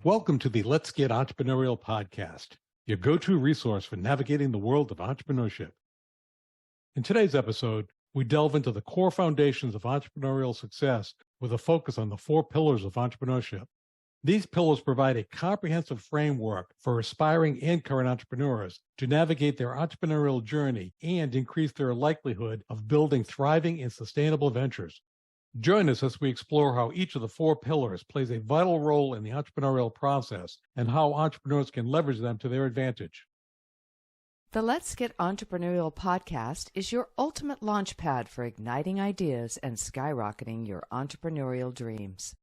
Welcome to the Let's Get Entrepreneurial podcast, your go-to resource for navigating the world of entrepreneurship. In today's episode, we delve into the core foundations of entrepreneurial success with a focus on the 4 pillars of entrepreneurship. These pillars provide a comprehensive framework for aspiring and current entrepreneurs to navigate their entrepreneurial journey and increase their likelihood of building thriving and sustainable ventures. Join us as we explore how each of the 4 pillars plays a vital role in the entrepreneurial process and how entrepreneurs can leverage them to their advantage. The Let's Get Entrepreneurial podcast is your ultimate launchpad for igniting ideas and skyrocketing your entrepreneurial dreams.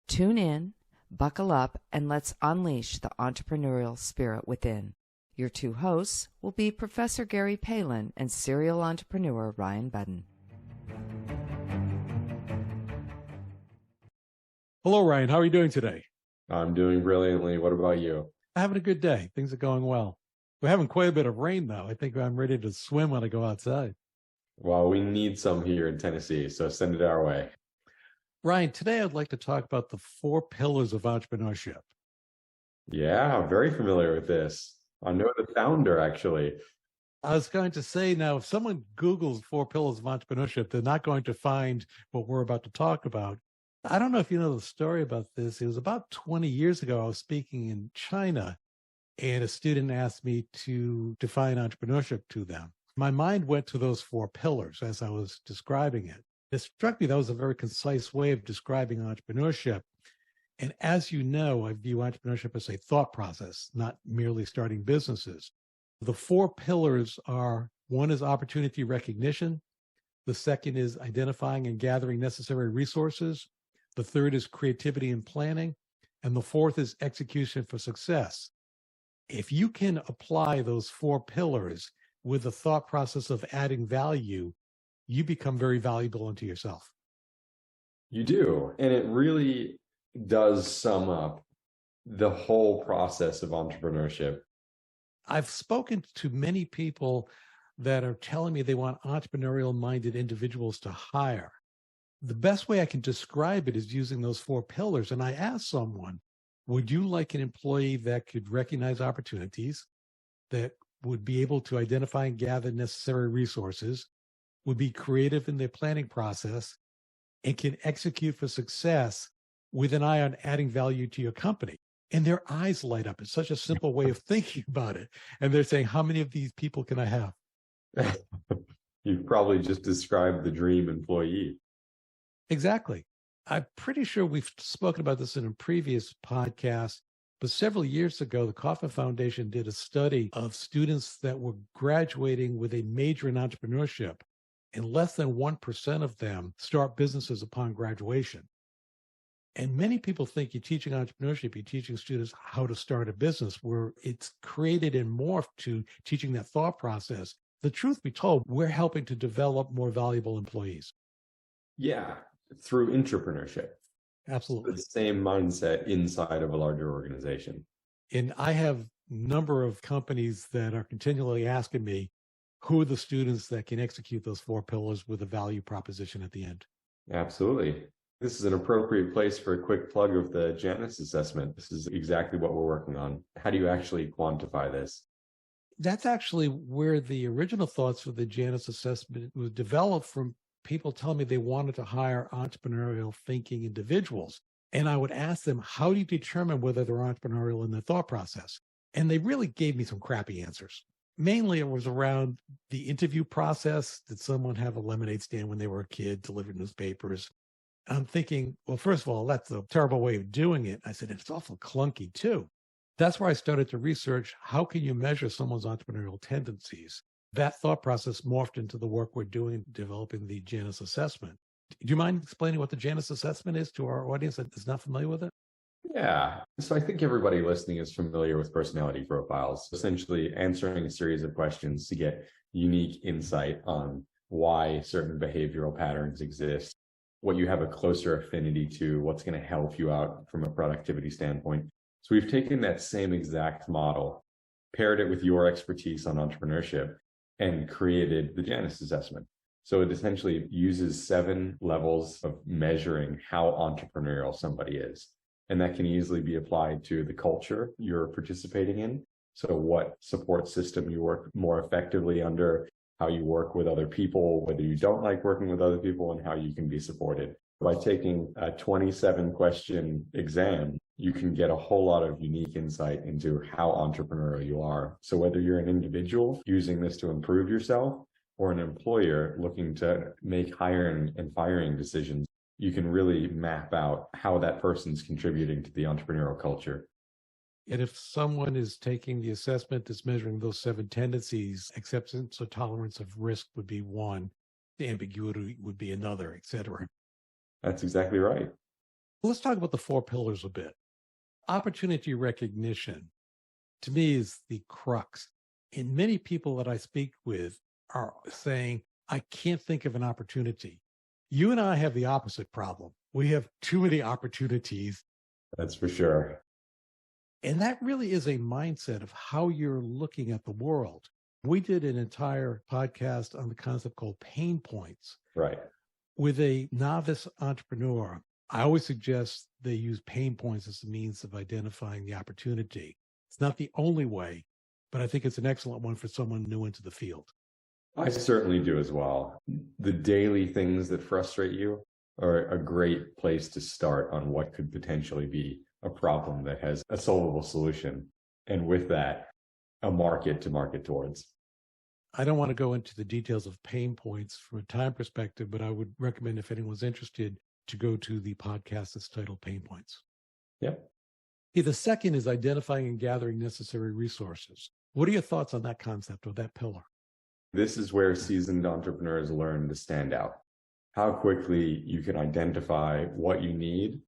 Tune in, buckle up, and let's unleash the entrepreneurial spirit within. Your 2 hosts will be Professor Gary Palin and serial entrepreneur Ryan Budden. Hello, Ryan. How are you doing today? I'm doing brilliantly. What about you? Having a good day. Things are going well. We're having quite a bit of rain, though. I think I'm ready to swim when I go outside. Well, we need some here in Tennessee, so send it our way. Ryan, today I'd like to talk about the 4 pillars of entrepreneurship. Yeah, I'm very familiar with this. I know the founder, actually. I was going to say, now, if someone Googles 4 pillars of entrepreneurship, they're not going to find what we're about to talk about. I don't know if you know the story about this. It was about 20 years ago. I was speaking in China, and a student asked me to define entrepreneurship to them. My mind went to those 4 pillars as I was describing it. It struck me that was a very concise way of describing entrepreneurship. And as you know, I view entrepreneurship as a thought process, not merely starting businesses. The 4 pillars are: 1 is opportunity recognition. The 2nd is identifying and gathering necessary resources. The 3rd is creativity and planning. And the 4th is execution for success. If you can apply those 4 pillars with the thought process of adding value, you become very valuable unto yourself. You do. And it really does sum up the whole process of entrepreneurship. I've spoken to many people that are telling me they want entrepreneurial-minded individuals to hire. The best way I can describe it is using those 4 pillars. And I asked someone, would you like an employee that could recognize opportunities, that would be able to identify and gather necessary resources, would be creative in their planning process, and can execute for success with an eye on adding value to your company? And their eyes light up. It's such a simple way of thinking about it. And they're saying, how many of these people can I have? You've probably just described the dream employee. Exactly. I'm pretty sure we've spoken about this in a previous podcast, but several years ago, the Kauffman Foundation did a study of students that were graduating with a major in entrepreneurship, and less than 1% of them start businesses upon graduation. And many people think you're teaching entrepreneurship, you're teaching students how to start a business, where it's created and morphed to teaching that thought process. The truth be told, we're helping to develop more valuable employees. Yeah, through entrepreneurship. Absolutely. The same mindset inside of a larger organization. And I have a number of companies that are continually asking me, who are the students that can execute those 4 pillars with a value proposition at the end? Absolutely. This is an appropriate place for a quick plug of the Janus assessment. This is exactly what we're working on. How do you actually quantify this? That's actually where the original thoughts for the Janus assessment was developed, from people telling me they wanted to hire entrepreneurial thinking individuals. And I would ask them, how do you determine whether they're entrepreneurial in their thought process? And they really gave me some crappy answers. Mainly it was around the interview process. Did someone have a lemonade stand when they were a kid, delivered newspapers? I'm thinking, well, first of all, that's a terrible way of doing it. I said, it's awful clunky too. That's where I started to research, how can you measure someone's entrepreneurial tendencies? That thought process morphed into the work we're doing, developing the Janus assessment. Do you mind explaining what the Janus assessment is to our audience that is not familiar with it? Yeah. So I think everybody listening is familiar with personality profiles, essentially answering a series of questions to get unique insight on why certain behavioral patterns exist, what you have a closer affinity to, what's going to help you out from a productivity standpoint. So we've taken that same exact model, paired it with your expertise on entrepreneurship, and created the Janus assessment. So it essentially uses 7 levels of measuring how entrepreneurial somebody is. And that can easily be applied to the culture you're participating in. So what support system you work more effectively under, how you work with other people, whether you don't like working with other people, and how you can be supported. By taking a 27-question exam, you can get a whole lot of unique insight into how entrepreneurial you are. So whether you're an individual using this to improve yourself or an employer looking to make hiring and firing decisions, you can really map out how that person's contributing to the entrepreneurial culture. And if someone is taking the assessment that's measuring those 7 tendencies, acceptance or tolerance of risk would be one, the ambiguity would be another, et cetera. That's exactly right. Let's talk about the 4 pillars a bit. Opportunity recognition, to me, is the crux. And many people that I speak with are saying, I can't think of an opportunity. You and I have the opposite problem. We have too many opportunities. That's for sure. And that really is a mindset of how you're looking at the world. We did an entire podcast on the concept called pain points. Right. With a novice entrepreneur, I always suggest they use pain points as a means of identifying the opportunity. It's not the only way, but I think it's an excellent one for someone new into the field. I certainly do as well. The daily things that frustrate you are a great place to start on what could potentially be a problem that has a solvable solution. And with that, a market to market towards. I don't want to go into the details of pain points from a time perspective, but I would recommend, if anyone's interested, to go to the podcast that's titled Pain Points. Yep. The second is identifying and gathering necessary resources. What are your thoughts on that concept or that pillar? This is where seasoned entrepreneurs learn to stand out. How quickly you can identify what you need,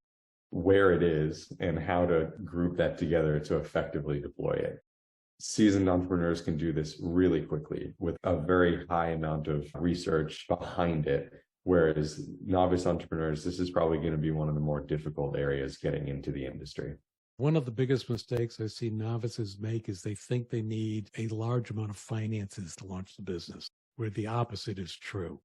where it is, and how to group that together to effectively deploy it. Seasoned entrepreneurs can do this really quickly with a very high amount of research behind it, whereas novice entrepreneurs, this is probably going to be one of the more difficult areas getting into the industry. One of the biggest mistakes I see novices make is they think they need a large amount of finances to launch the business, where the opposite is true.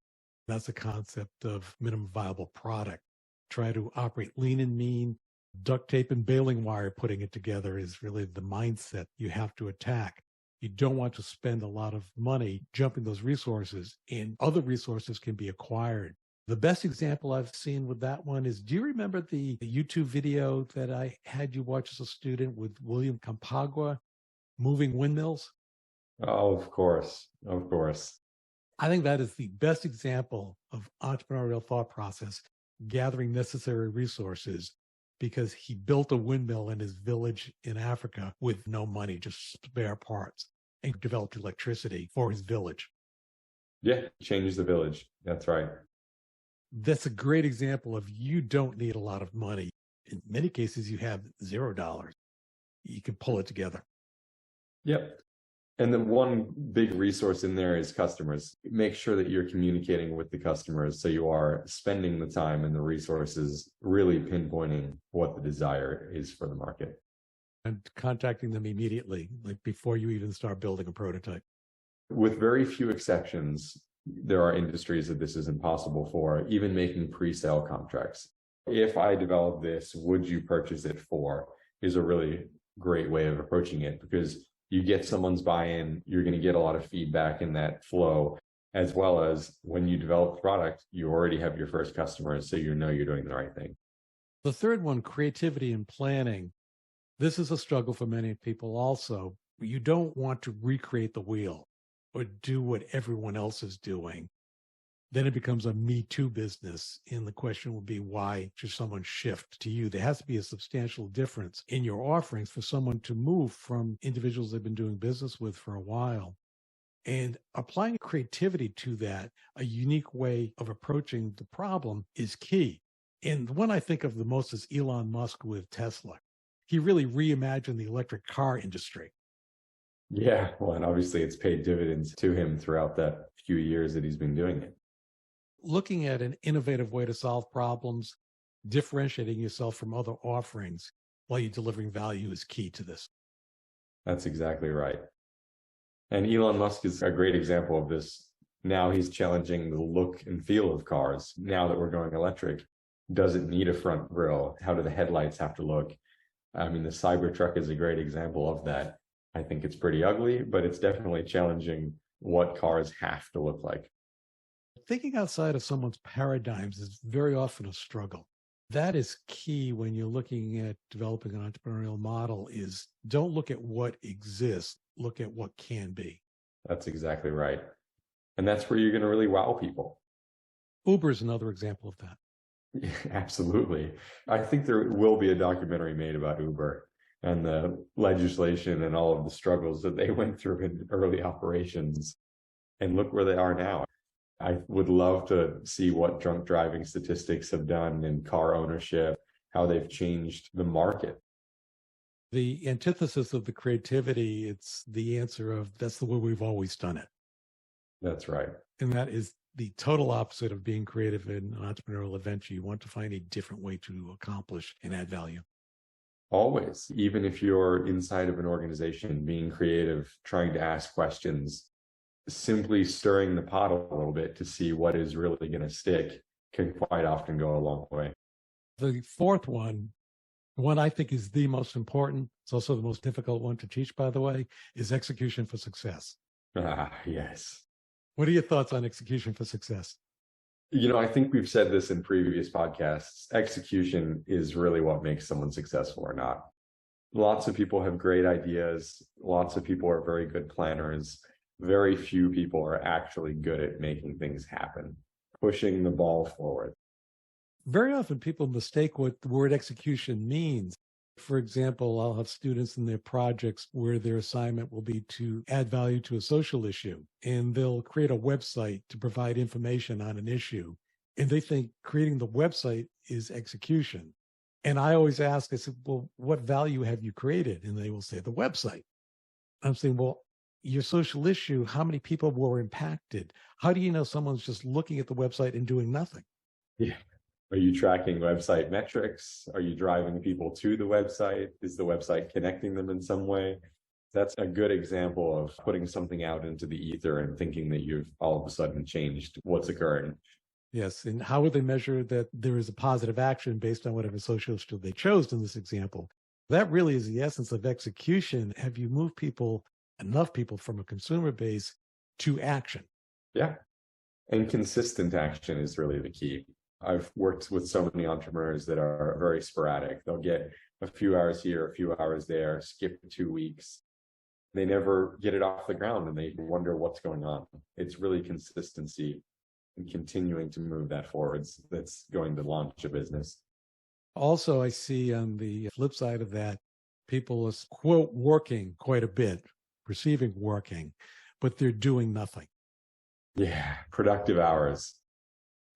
That's the concept of minimum viable product. Try to operate lean and mean. Duct tape and baling wire putting it together is really the mindset you have to attack. You don't want to spend a lot of money jumping those resources, and other resources can be acquired. The best example I've seen with that one is, do you remember the YouTube video that I had you watch as a student with William Campagua, Moving Windmills? Oh, of course. Of course. I think that is the best example of entrepreneurial thought process, gathering necessary resources, because he built a windmill in his village in Africa with no money, just spare parts, and developed electricity for his village. Yeah, changes the village. That's right. That's a great example of, you don't need a lot of money. In many cases, you have $0. You can pull it together. Yep. And then one big resource in there is customers. Make sure that you're communicating with the customers, so you are spending the time and the resources really pinpointing what the desire is for the market. And contacting them immediately, like before you even start building a prototype. With very few exceptions, there are industries that this isn't possible for, even making pre-sale contracts. If I develop this, would you purchase it for, is a really great way of approaching it, because you get someone's buy-in, you're going to get a lot of feedback in that flow, as well as when you develop the product, you already have your first customers, so you know you're doing the right thing. The third one, creativity and planning. This is a struggle for many people also. You don't want to recreate the wheel or do what everyone else is doing. Then it becomes a Me Too business. And the question will be, why should someone shift to you? There has to be a substantial difference in your offerings for someone to move from individuals they've been doing business with for a while. And applying creativity to that, a unique way of approaching the problem, is key. And the one I think of the most is Elon Musk with Tesla. He really reimagined the electric car industry. Yeah, well, and obviously it's paid dividends to him throughout that few years that he's been doing it. Looking at an innovative way to solve problems, differentiating yourself from other offerings while you're delivering value is key to this. That's exactly right. And Elon Musk is a great example of this. Now he's challenging the look and feel of cars now that we're going electric. Does it need a front grille? How do the headlights have to look? I mean, the Cybertruck is a great example of that. I think it's pretty ugly, but it's definitely challenging what cars have to look like. Thinking outside of someone's paradigms is very often a struggle. That is key when you're looking at developing an entrepreneurial model is don't look at what exists, look at what can be. That's exactly right. And that's where you're going to really wow people. Uber is another example of that. Yeah, absolutely. I think there will be a documentary made about Uber and the legislation and all of the struggles that they went through in early operations. And look where they are now. I would love to see what drunk driving statistics have done in car ownership, how they've changed the market. The antithesis of the creativity, it's the answer of that's the way we've always done it. That's right. And that is the total opposite of being creative in an entrepreneurial adventure. You want to find a different way to accomplish and add value. Always, even if you're inside of an organization, being creative, trying to ask questions, simply stirring the pot a little bit to see what is really going to stick can quite often go a long way. The fourth one I think is the most important, it's also the most difficult one to teach, by the way, is execution for success. Yes. What are your thoughts on execution for success? I think we've said this in previous podcasts. Execution is really what makes someone successful or not. Lots of people have great ideas. Lots of people are very good planners. Very few people are actually good at making things happen, pushing the ball forward. Very often people mistake what the word execution means. For example, I'll have students in their projects where their assignment will be to add value to a social issue, and they'll create a website to provide information on an issue. And they think creating the website is execution. And I always ask, I said, well, what value have you created? And they will say the website. I'm saying, well, your social issue, how many people were impacted? How do you know someone's just looking at the website and doing nothing? Yeah. Are you tracking website metrics? Are you driving people to the website? Is the website connecting them in some way? That's a good example of putting something out into the ether and thinking that you've all of a sudden changed what's occurring. Yes. And how would they measure that there is a positive action based on whatever social issue they chose in this example? That really is the essence of execution. Have you moved enough people from a consumer base to action? Yeah. And consistent action is really the key. I've worked with so many entrepreneurs that are very sporadic. They'll get a few hours here, a few hours there, skip 2 weeks. They never get it off the ground and they wonder what's going on. It's really consistency and continuing to move that forwards that's going to launch a business. Also, I see on the flip side of that, people are, quote, working quite a bit, perceiving working, but they're doing nothing. Yeah, productive hours.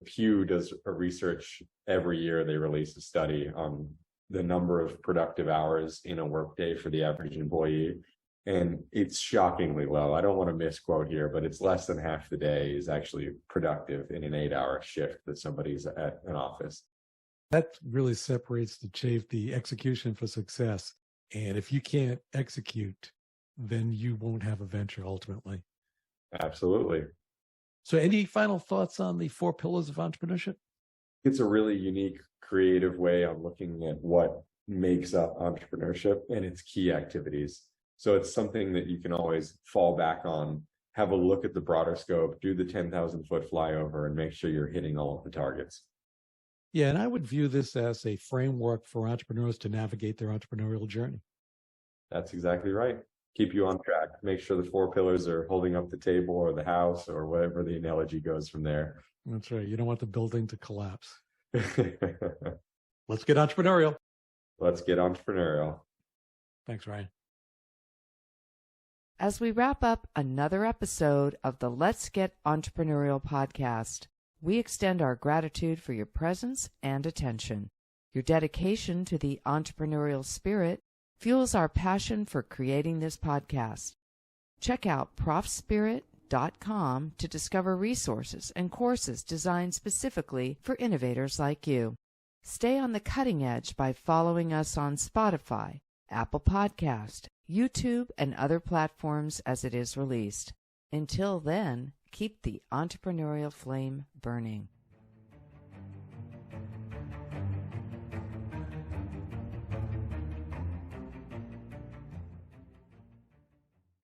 Pew does a research every year. They release a study on the number of productive hours in a workday for the average employee. And it's shockingly low. I don't want to misquote here, but it's less than half the day is actually productive in an 8-hour shift that somebody's at an office. That really separates the execution for success. And if you can't execute, then you won't have a venture ultimately. Absolutely. So any final thoughts on the 4 pillars of entrepreneurship? It's a really unique, creative way of looking at what makes up entrepreneurship and its key activities. So it's something that you can always fall back on, have a look at the broader scope, do the 10,000-foot flyover, and make sure you're hitting all of the targets. Yeah, and I would view this as a framework for entrepreneurs to navigate their entrepreneurial journey. That's exactly right. Keep you on track. Make sure the 4 pillars are holding up the table or the house or whatever the analogy goes from there. That's right. You don't want the building to collapse. Let's get entrepreneurial. Let's get entrepreneurial. Thanks, Ryan. As we wrap up another episode of the Let's Get Entrepreneurial podcast, we extend our gratitude for your presence and attention. Your dedication to the entrepreneurial spirit fuels our passion for creating this podcast. Check out ProfSpirit.com to discover resources and courses designed specifically for innovators like you. Stay on the cutting edge by following us on Spotify, Apple Podcast, YouTube, and other platforms as it is released. Until then, keep the entrepreneurial flame burning.